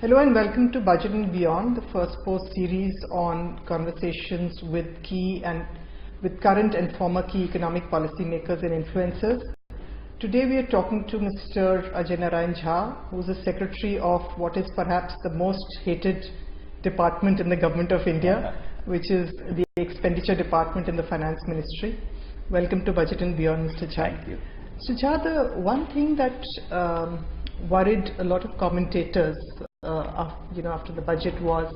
Hello and welcome to Budget and Beyond, the first post series on conversations with current and former key economic policymakers and influencers. Today we are talking to Mr. Ajay Narayan Jha, who is the secretary of what is perhaps the most hated department in the government of India, which is the expenditure department in the finance ministry. Welcome to Budget and Beyond, Mr. Jha. Thank you. Mr. Jha, the one thing that worried a lot of commentators after the budget was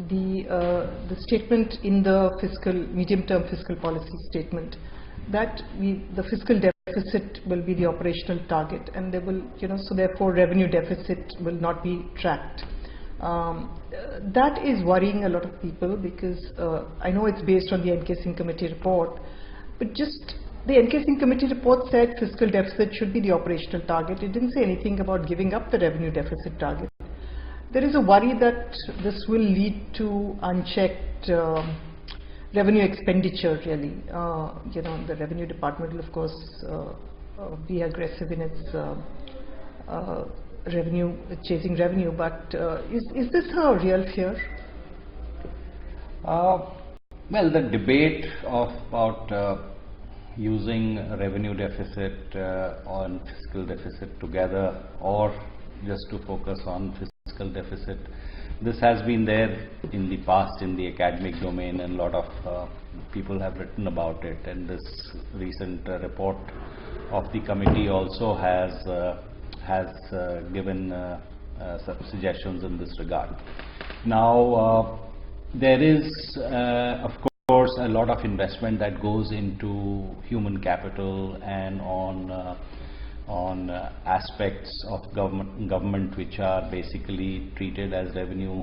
the statement in the medium-term fiscal policy statement that the fiscal deficit will be the operational target, and there will, so therefore revenue deficit will not be tracked. That is worrying a lot of people because I know it's based on the Encasing Committee report, but just the Encasing Committee report said fiscal deficit should be the operational target. It didn't say anything about giving up the revenue deficit target. There is a worry that this will lead to unchecked revenue expenditure, really. The revenue department will, of course, be aggressive in its chasing revenue, but is this a real fear? Well, the debate about using revenue deficit on fiscal deficit together, or just to focus on fiscal deficit, this has been there in the past in the academic domain, and a lot of people have written about it, and this recent report of the committee also has given some suggestions in this regard. Now there is of course a lot of investment that goes into human capital and on aspects of government which are basically treated as revenue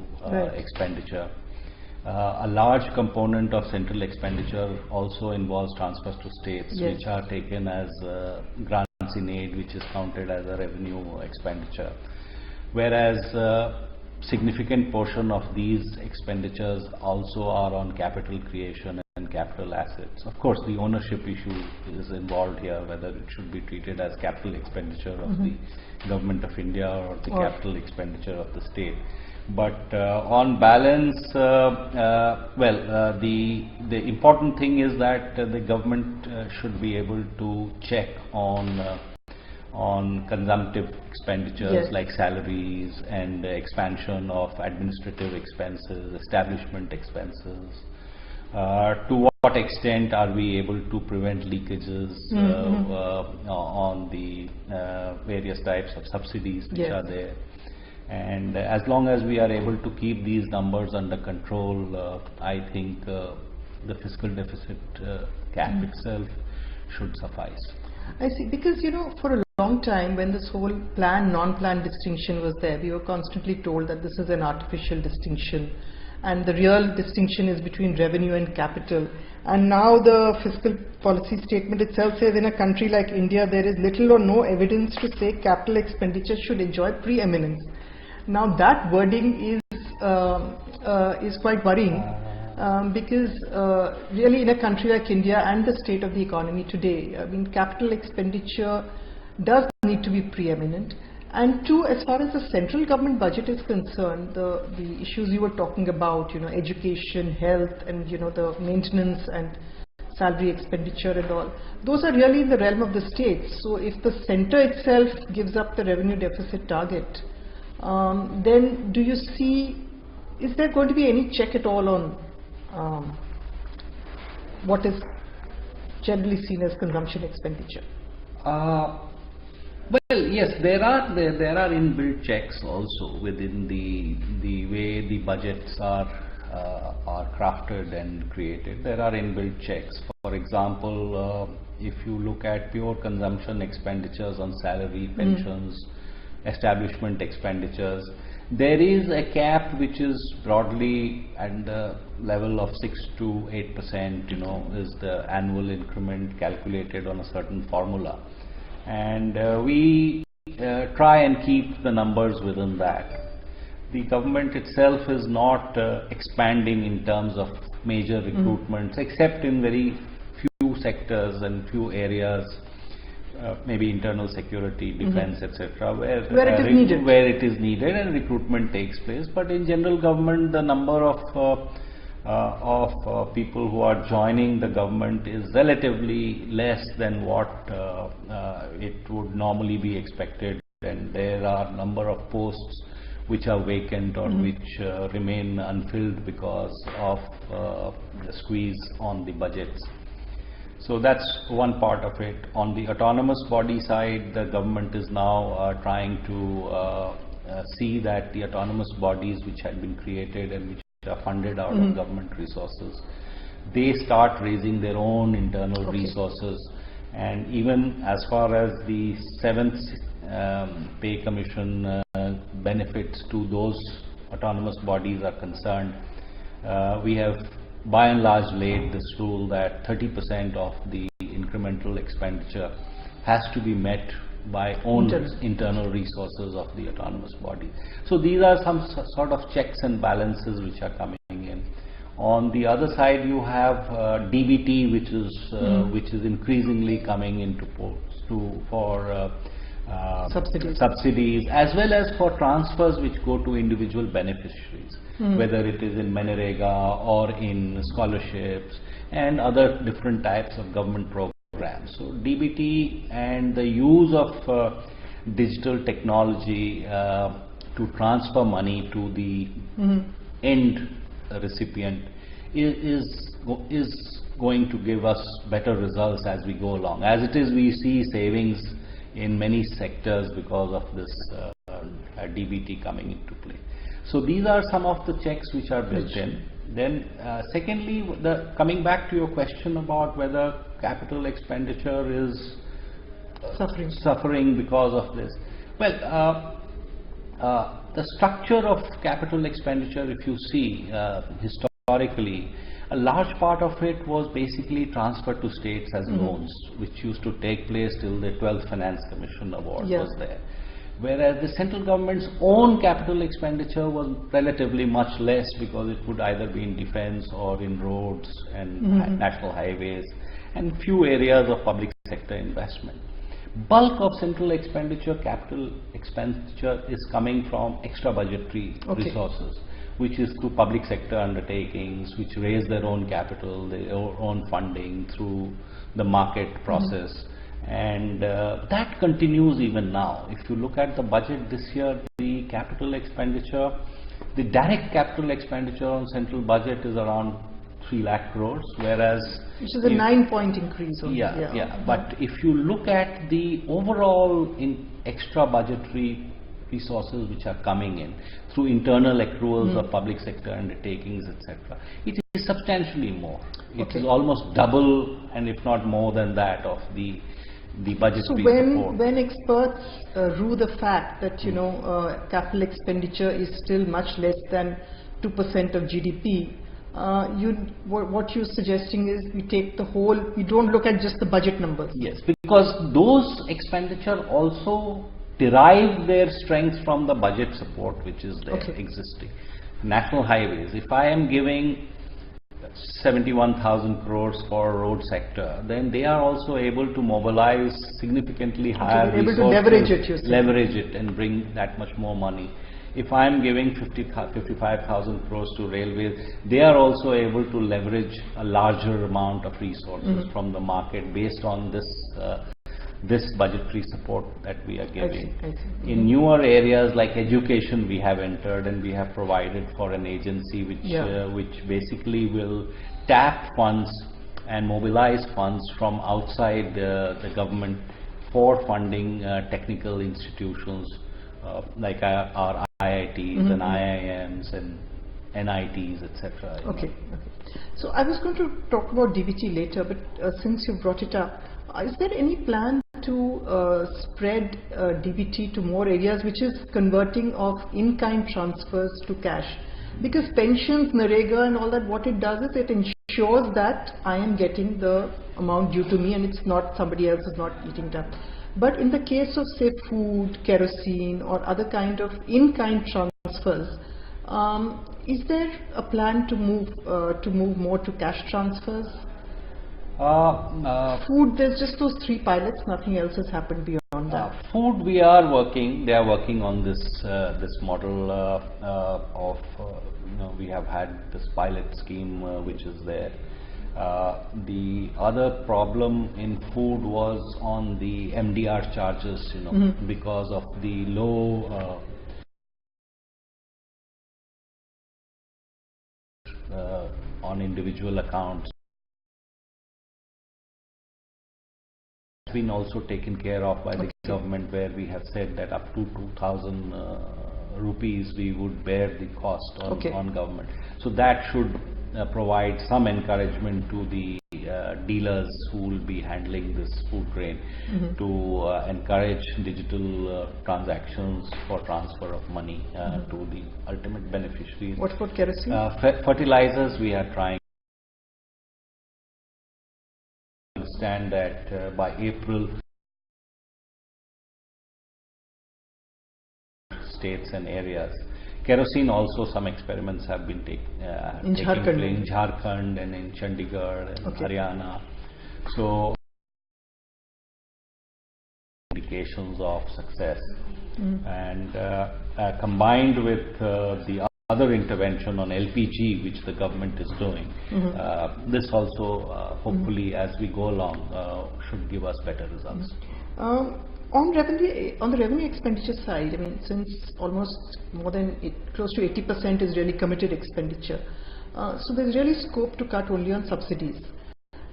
expenditure. A large component of central expenditure also involves transfers to states, which are taken as grants in aid, which is counted as a revenue expenditure, whereas significant portion of these expenditures also are on capital creation and capital assets. Of course, the ownership issue is involved here, whether it should be treated as capital expenditure of the government of India or the capital expenditure of the state. But on balance, the important thing is that the government should be able to check on consumptive expenditures like salaries and expansion of administrative expenses, establishment expenses. To what extent are we able to prevent leakages on the various types of subsidies which are there? And as long as we are able to keep these numbers under control, I think the fiscal deficit cap itself should suffice. I see, because for a long time when this whole non-plan distinction was there, we were constantly told that this is an artificial distinction and the real distinction is between revenue and capital. And now the fiscal policy statement itself says in a country like India there is little or no evidence to say capital expenditure should enjoy preeminence. Now that wording is quite worrying. Because really in a country like India and the state of the economy today, I mean, capital expenditure does need to be preeminent. And two, as far as the central government budget is concerned, the issues you were talking about, education, health, and the maintenance and salary expenditure and all, those are really in the realm of the states. So if the center itself gives up the revenue deficit target, then do you see, is there going to be any check at all on what is generally seen as consumption expenditure? Well, yes, there are inbuilt checks also within the way the budgets are crafted and created. There are inbuilt checks. For example, if you look at pure consumption expenditures on salary, pensions, establishment expenditures, there is a cap which is broadly at the level of 6 to 8%, is the annual increment calculated on a certain formula. And we try and keep the numbers within that. The government itself is not expanding in terms of major recruitments, except in very few sectors and few areas maybe internal security, defense, etc., where it is needed and recruitment takes place. But in general government, the number of people who are joining the government is relatively less than what it would normally be expected, and there are number of posts which are vacant or which remain unfilled because of the squeeze on the budgets. So that's one part of it. On the autonomous body side, the government is now trying to see that the autonomous bodies which had been created and which are funded out of government resources, they start raising their own internal resources. And even as far as the 7th pay commission benefits to those autonomous bodies are concerned, we have by and large laid this rule that 30% of the incremental expenditure has to be met by own internal resources of the autonomous body. So these are some sort of checks and balances which are coming in. On the other side, you have DBT, which is increasingly coming into for subsidies, as well as for transfers which go to individual beneficiaries, whether it is in Manrega or in scholarships and other different types of government programs. So DBT and the use of digital technology to transfer money to the end recipient is going to give us better results as we go along. As it is, we see savings in many sectors because of this DBT coming into play. So these are some of the checks which are built in. Then secondly, coming back to your question about whether capital expenditure is suffering because of this. Well, the structure of capital expenditure, if you see historically, a large part of it was basically transferred to states as loans, which used to take place till the 12th Finance Commission award was there. Whereas the central government's own capital expenditure was relatively much less, because it would either be in defense or in roads and national highways and few areas of public sector investment. Bulk of central expenditure, capital expenditure, is coming from extra budgetary resources, which is through public sector undertakings, which raise their own capital, their own funding through the market process. And that continues even now. If you look at the budget this year, the capital expenditure, the direct capital expenditure on central budget is around 3 lakh crores, whereas which is a 9-point increase. But if you look at the overall extra budgetary resources which are coming in through internal accruals of public sector undertakings, etc., it is substantially more. It is almost double, and if not more than that, of the budgetary support. When experts rue the fact that capital expenditure is still much less than 2% of GDP, what you're suggesting is we take the whole, we don't look at just the budget numbers. Yes, because those expenditure also derive their strength from the budget support which is there existing. National highways, if I am giving 71,000 crores for road sector, then they are also able to mobilize significantly higher resources, able to leverage it and bring that much more money. If I am giving 55,000 crores to railways, they are also able to leverage a larger amount of resources from the market based on this budgetary support that we are giving. I see. In newer areas like education, we have entered and we have provided for an agency which basically will tap funds and mobilize funds from outside the government for funding technical institutions like our IITs and IIMs and NITs, etc. Okay. So I was going to talk about DBT later, but since you brought it up, is there any plan to spread DBT to more areas, which is converting of in-kind transfers to cash? Because pensions, Narega and all that, what it does is it ensures that I am getting the amount due to me and it's not somebody else is not eating it up. But in the case of, say, food, kerosene or other kind of in-kind transfers, is there a plan to move more to cash transfers? Food, there's just those 3 pilots, nothing else has happened beyond that. Food, we are working. They are working on this this model of we have had this pilot scheme which is there. The other problem in food was on the MDR charges, because of the low on individual accounts. Been also taken care of by the government, where we have said that up to 2,000 rupees we would bear the cost on government. So that should provide some encouragement to the dealers who will be handling this food grain to encourage digital transactions for transfer of money to the ultimate beneficiaries. What about kerosene? Fertilizers, we are trying. Understand that by April, states and areas. Kerosene also, some experiments have been taking place in Jharkhand and in Chandigarh and Haryana. So indications of success, and combined with the other intervention on LPG which the government is doing, this also hopefully as we go along should give us better results. On the revenue expenditure side, I mean, since almost close to 80% is really committed expenditure, so there's really scope to cut only on subsidies.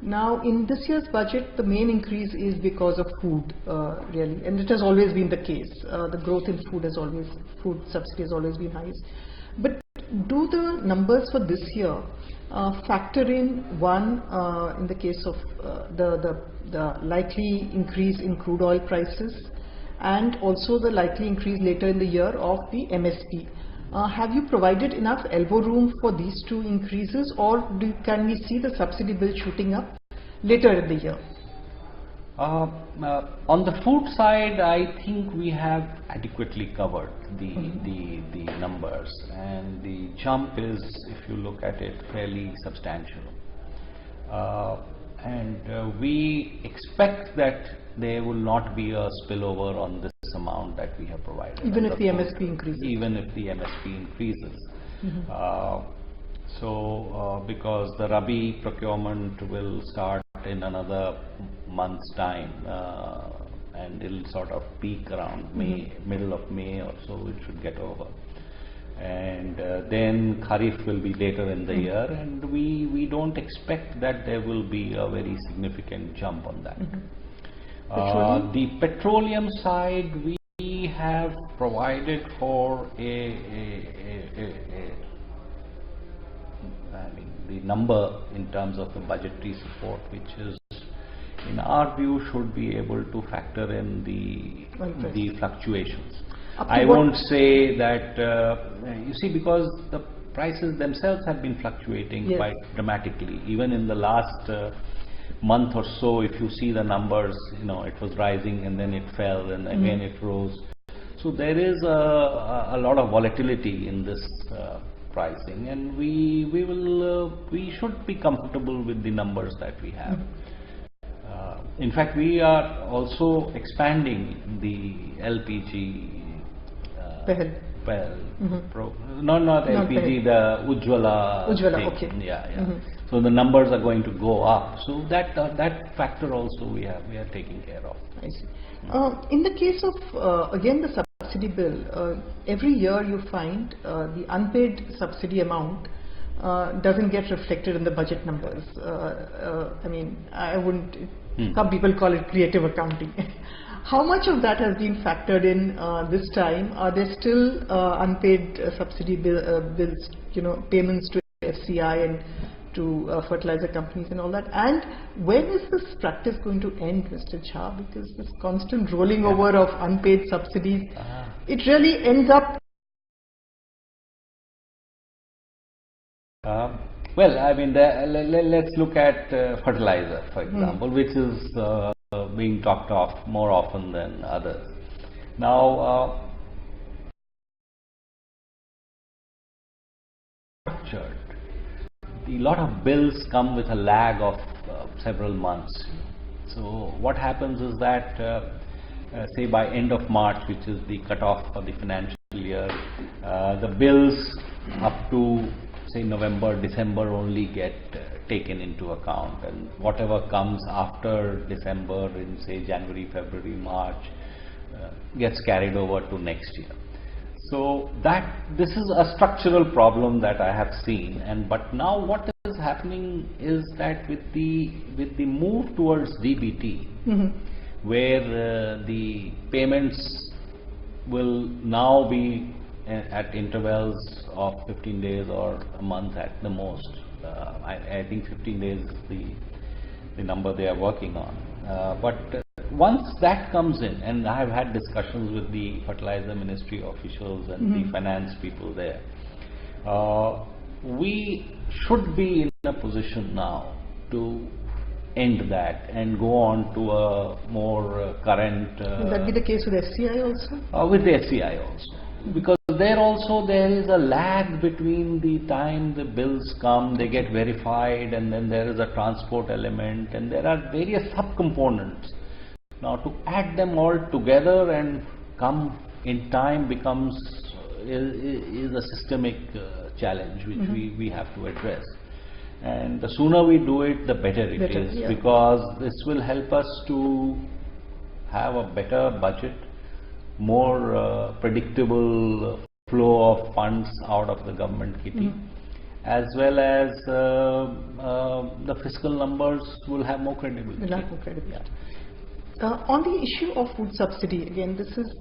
Now, in this year's budget, the main increase is because of food, really, and it has always been the case. The growth in food subsidy has always been highest. But do the numbers for this year factor in in the case of the likely increase in crude oil prices, and also the likely increase later in the year of the MSP? Have you provided enough elbow room for these 2 increases, or can we see the subsidy bill shooting up later in the year? On the food side, I think we have adequately covered the numbers, and the jump is, if you look at it, fairly substantial. And we expect that there will not be a spillover on this amount that we have provided. Even if the MSP increases? Even if the MSP increases. Because the Rabi procurement will start in another month's time, and it will sort of peak around middle of May or so, it should get over. And then Kharif will be later in the year, and we don't expect that there will be a very significant jump on that. The petroleum side, we have provided for the number in terms of the budgetary support, which is, in our view, should be able to factor in the fluctuations. I won't say that, you see, because the prices themselves have been fluctuating quite dramatically. Even in the last month or so, if you see the numbers, it was rising and then it fell and again it rose. So there is a lot of volatility in this pricing, and we should be comfortable with the numbers that we have. In fact, we are also expanding the LPG. Not LPG, the Ujjwala thing. Okay. So the numbers are going to go up. So that factor also we are taking care of. I see. In the case of again the subsidy bill, every year you find the unpaid subsidy amount doesn't get reflected in the budget numbers. I mean, I wouldn't. Some people call it creative accounting. How much of that has been factored in this time? Are there still unpaid subsidy bills, payments to FCI and to fertilizer companies and all that? And when is this practice going to end, Mr. Jha? Because this constant rolling over of unpaid subsidies, it really ends up. Well, I mean, let's look at fertilizer, for example, which is being talked of more often than others. Now, a lot of bills come with a lag of several months. So what happens is that say by end of March, which is the cutoff for the financial year, the bills up to say November, December only get taken into account, and whatever comes after December in say January, February, March gets carried over to next year. So this is a structural problem that I have seen, and but now what is happening is that with the move towards DBT, where the payments will now be at intervals of 15 days or a month at the most. I think 15 days is the number they are working on. But once that comes in, and I have had discussions with the fertilizer ministry officials and the finance people there, we should be in a position now to end that and go on to a more current. Will that be the case with FCI also? With the FCI also, because there also there is a lag between the time the bills come, they get verified, and then there is a transport element, and there are various subcomponents. Now to add them all together and come in time becomes is a systemic challenge which we have to address. And the sooner we do it, the better it is, because this will help us to have a better budget, more predictable flow of funds out of the government kitty, as well as the fiscal numbers will have more credibility. On the issue of food subsidy, again, this is,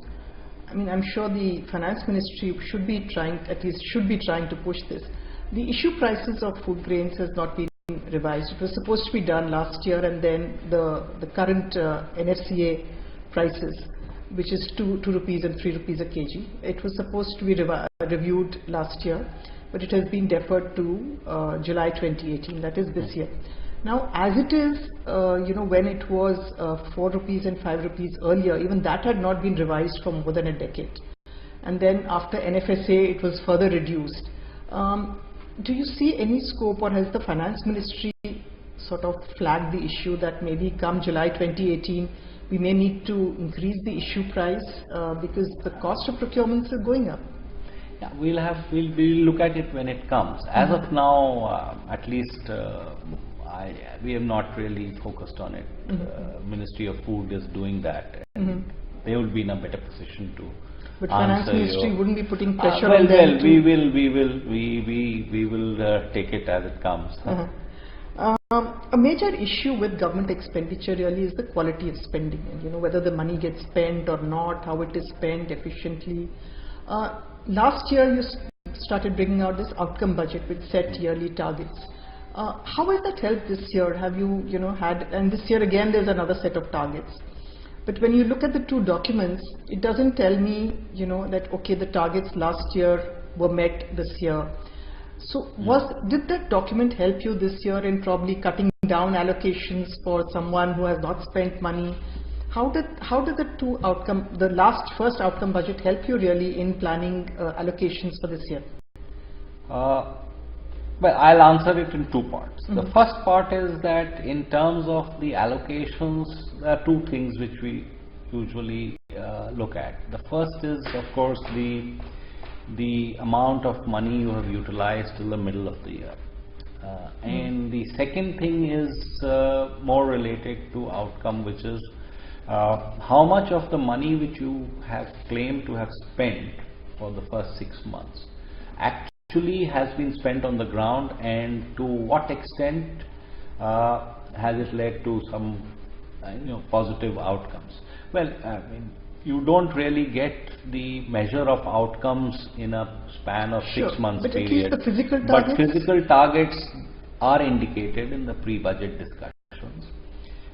I mean, I'm sure the finance ministry should be trying, at least should be trying to push this. The issue prices of food grains has not been revised. It was supposed to be done last year, and then the current NFCA prices, which is 2 rupees and 3 rupees a kg, it was supposed to be reviewed last year, but it has been deferred to July 2018, that is this year. Now, as it is, when it was 4 rupees and 5 rupees earlier, even that had not been revised for more than a decade. And then after NFSA, it was further reduced. Do you see any scope, or has the finance ministry sort of flagged the issue that maybe come July 2018, we may need to increase the issue price because the cost of procurements are going up? Yeah, we'll look at it when it comes. As of now, at least we have not really focused on it. Ministry of Food is doing that, and they will be in a better position to. But finance ministry wouldn't be putting pressure on them. Well, we will take it as it comes. A major issue with government expenditure really is the quality of spending, and whether the money gets spent or not, how it is spent efficiently. Last year you started bringing out this outcome budget with set yearly targets. How has that helped this year? Have you had, and this year again there's another set of targets. But when you look at the two documents, it doesn't tell me, that okay, the targets last year were met this year. So did that document help you this year in probably cutting down allocations for someone who has not spent money? How did the first outcome budget help you really in planning allocations for this year? Well, I'll answer it in two parts. The first part is that in terms of the allocations, there are two things which we usually look at. The first is, of course, the amount of money you have utilized till the middle of the year. And the second thing is more related to outcome, which is how much of the money which you have claimed to have spent for the first 6 months actually has been spent on the ground, and to what extent has it led to some positive outcomes. Well, I mean, you don't really get the measure of outcomes in a span of 6 months period, at least the physical targets? But physical targets are indicated in the pre-budget discussions.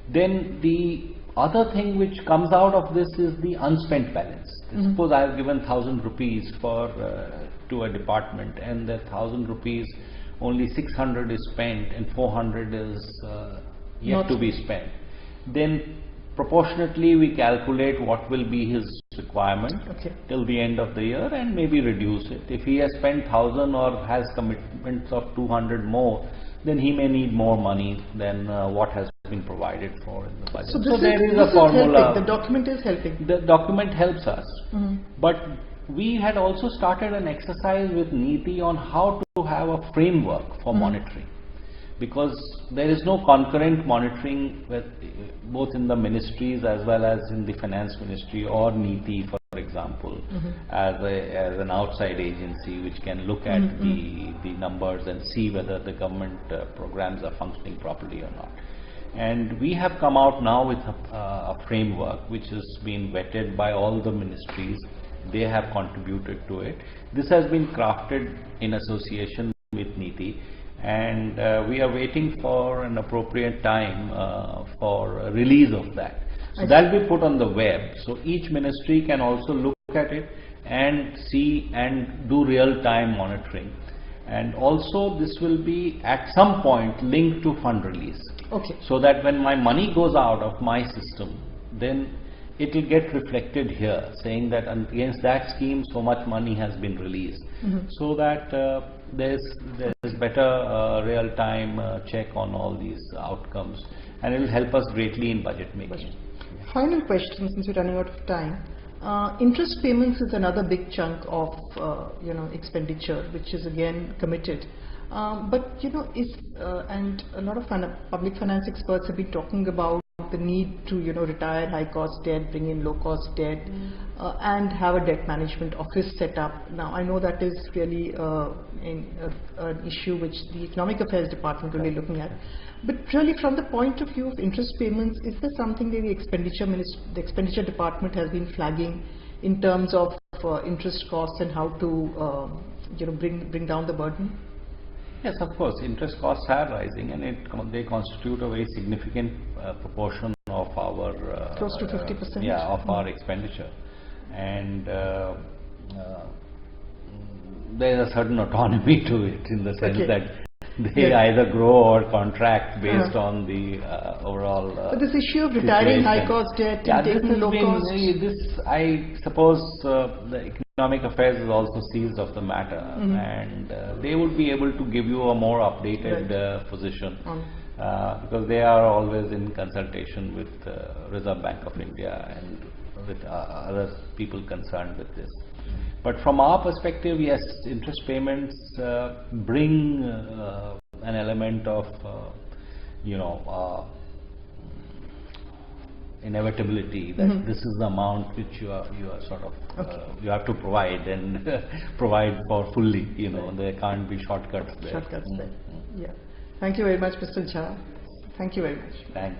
Then the other thing which comes out of this is the unspent balance. Suppose I have given 1,000 rupees to a department, and that 1,000 rupees only 600 is spent and 400 is yet to be spent. Then proportionately we calculate what will be his requirement till the end of the year and maybe reduce it. If he has spent 1,000 or has commitments of 200 more, then he may need more money than what has been provided for in the budget. So, there is this a formula. Helping. The document is helping. The document helps us, but we had also started an exercise with NITI on how to have a framework for monitoring, because there is no concurrent monitoring with both in the ministries as well as in the finance ministry or NITI, for example, as an outside agency which can look at the numbers and see whether the government programs are functioning properly or not. And we have come out now with a framework which has been vetted by all the ministries. They have contributed to it. This has been crafted in association with NITI, and we are waiting for an appropriate time for release of that. So that will be put on the web, so each ministry can also look at it and see and do real-time monitoring. And also this will be at some point linked to fund release. Okay. So that when my money goes out of my system, then it will get reflected here, saying that against that scheme so much money has been released, so that there's better real-time check on all these outcomes, and it will help us greatly in budget making. Final question, since we're running out of time. Interest payments is another big chunk of expenditure, which is again committed. But and a lot of public finance experts have been talking about the need to retire high cost debt, bring in low cost debt, and have a debt management office set up. Now I know that is really an issue which the Economic Affairs Department will be looking at. But really, from the point of view of interest payments, is there something that the expenditure department has been flagging in terms of interest costs and how to bring down the burden? Yes, of course, interest costs are rising, and they constitute a very significant proportion of our close to 50%. Of our expenditure, and there is a certain autonomy to it in the sense that they either grow or contract based on the overall. But this issue of retiring high cost debt and taking low cost. This, I suppose, the Economic Affairs is also seized of the matter, and they would be able to give you a more updated position, because they are always in consultation with Reserve Bank of India and with other people concerned with this. But from our perspective, yes, interest payments bring an element of inevitability that this is the amount which you are sort of you have to provide, and provide for fully. There can't be shortcuts there. Shortcuts there. Yeah. Thank you very much, Mr. Jha. Thank you very much. Thanks.